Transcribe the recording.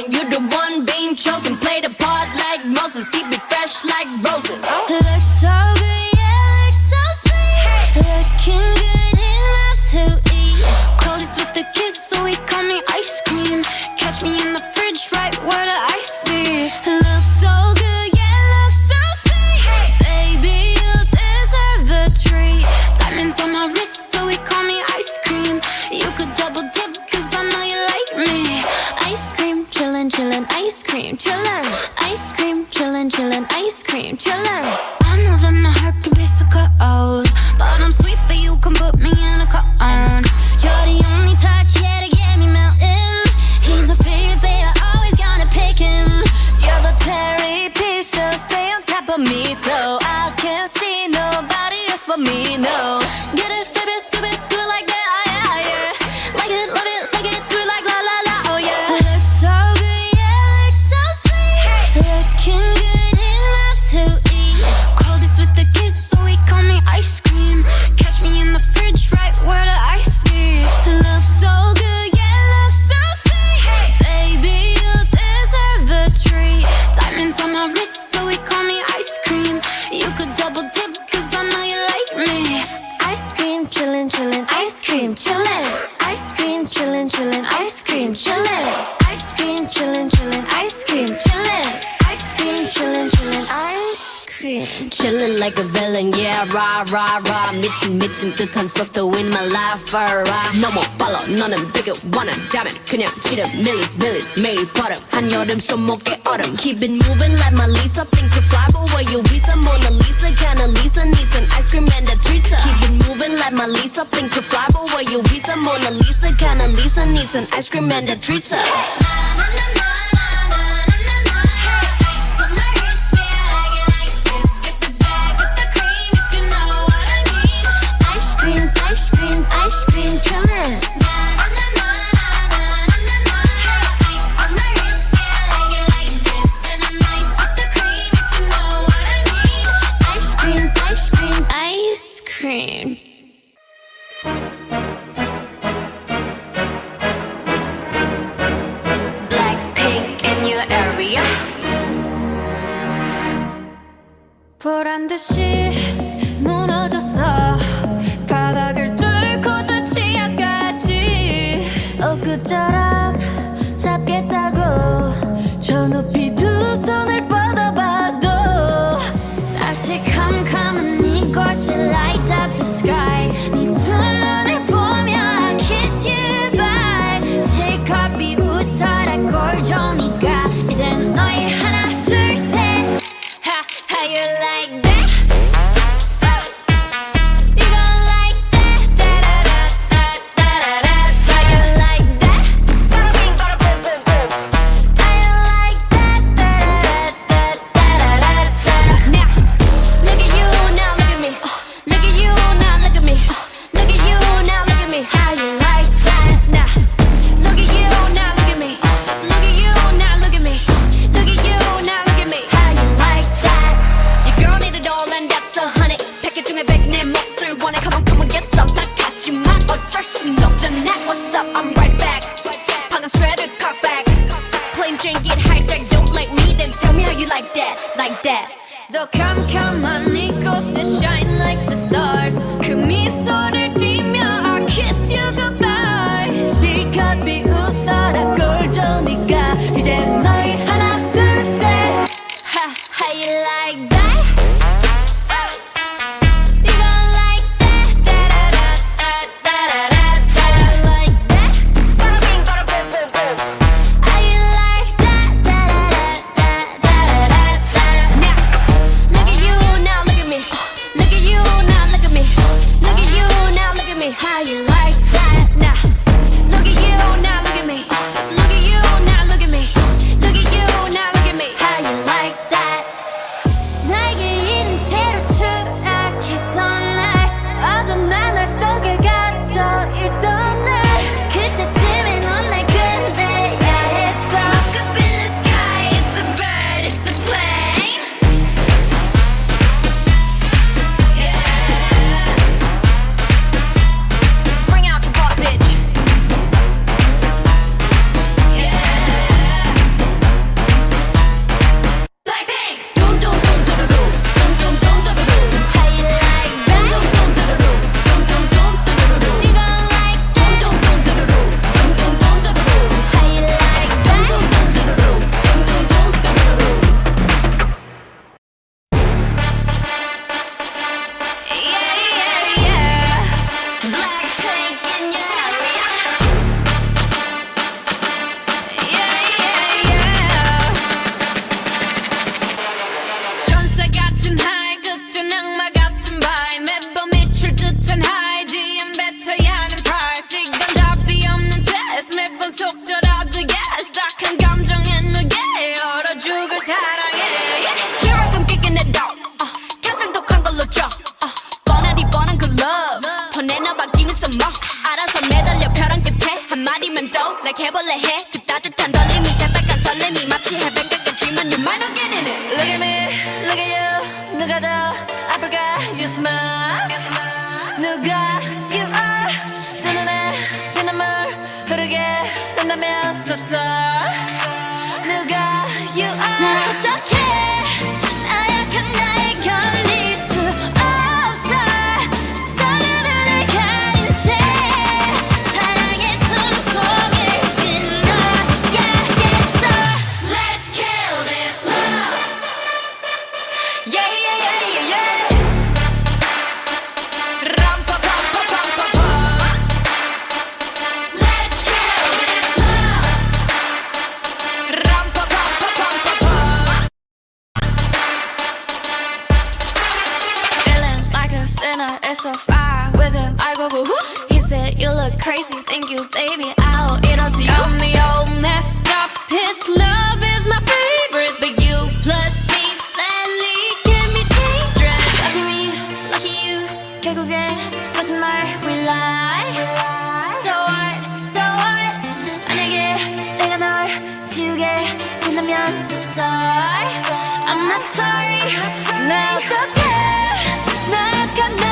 frozen. You the one being chosen. Play the part like Moses. Keep it fresh like roses. Looks so good, yeah, looks so sweet. Looking good enough to eat. Coldest with the kiss, so he call me ice cream. Catch me in the fridge, right where the ice be. Looks so good, yeah, looks so sweet. Baby, you deserve a treat. Diamonds on my wrist, so he call me ice cream. You could double dip, cause I know you like me. Ice cream, chillin', chillin', ice cream, chillin'. Ice cream, chillin', chillin', ice cream, chillin'. I know that my heart can be so cold, but I'm sweet for you, come put me in a cone. You're the only touch, yeah, to get me melting. He's a favorite, always gonna pick him. You're the cherry pie, so stay on top of me, so I can't see nobody else but me, no. Get it, flip it, scoop it, do it like that, yeah, yeah. Like it, love it, like it, do it like la la la, oh yeah. Looks so good, yeah, looks so sweet. Looking good enough to eat. Coldest with the kiss, so he call me ice cream. Catch me in the fridge, right where the ice be. Looks so good, yeah, looks so sweet. Baby, you deserve a treat. Diamonds on my wrist, so he call me ice cream. You could double dip, cause I know you like me. Ice cream, chillin', chillin', ice cream, chillin'. Ice cream, chillin', chillin', ice cream, chillin'. Ice cream, chillin', chillin', ice cream, chillin'. Ice cream, chillin', chillin', ice cream. Chillin' like a villain, yeah, rah, rah, rah. 미친 듯한 속도 in my life, rah. 너무 빨라, 너는 되게 원한다면 그냥 지름 밀리스, 매일 버릇. 한여름 손목에 얼음. Keep it moving like my Lisa. Think you fly, but where you visa? Mona Lisa, kinda Lisa, needs an ice cream and a treat. Keep it moving like my Lisa. Think you fly, but where you visa? Mona Lisa, kinda Lisa, needs an ice cream and a treat. Ice cream, ice cream, chillin'. Ice cream, ice cream, ice cream. Blackpink in your area. 보란 듯이 무너졌어. 바닥을 뚫고 저 지하까지. 엊그처럼 잡겠다고 저 높이 두 손을 뻗어봐도 다시 캄캄한 이곳에 light up the sky. 네 두 눈을 보며 I kiss you bye. 실컷 비웃어라 꼴좋으니까 이제 너희 하나 둘 셋. How you like that? What's up? I'm right back. 방금 sweater cock back. Plain Jane get hijacked. Don't like me, then tell me how you like that, like that. 더 캄캄한 이곳에 shine like the stars. 그 미소를 띠며 I kiss you goodbye. 실컷 비웃어라 꼴좋으니까 이제 너희 하나 둘 셋. How you like that? How you like that? Now, look at you now, look at me. 그 따뜻한 떨림이 새빨간 설렘이 마치 해변가까지만 you might not get in it. Look at me, look at you. 누가 더 아플까? You smile. 누가 you are. 두 눈에 피눈물 흐르게 된다면 so sorry. 누가 you are. 나 어떡해 나약한 나에 견딜 수 없어 서로를 가린 채 사랑의 숨통을 끊어야겠어. Let's kill this love. Yeah, yeah, yeah, yeah, yeah. Let's kill this love. Feeling like a sinner, it's so far with him. I go boo hoo. He said you look crazy, thank you, baby. I'll eat all to you. Got me all messed up. His love is my favorite, but you plus me sadly can be dangerous. Lucky me, lucky you. 결국엔 거짓말 we lie. So what, so what? 만약에 내가 널 지우게 된다면 so sorry. I'm not sorry. 나 어떡해 나약한 나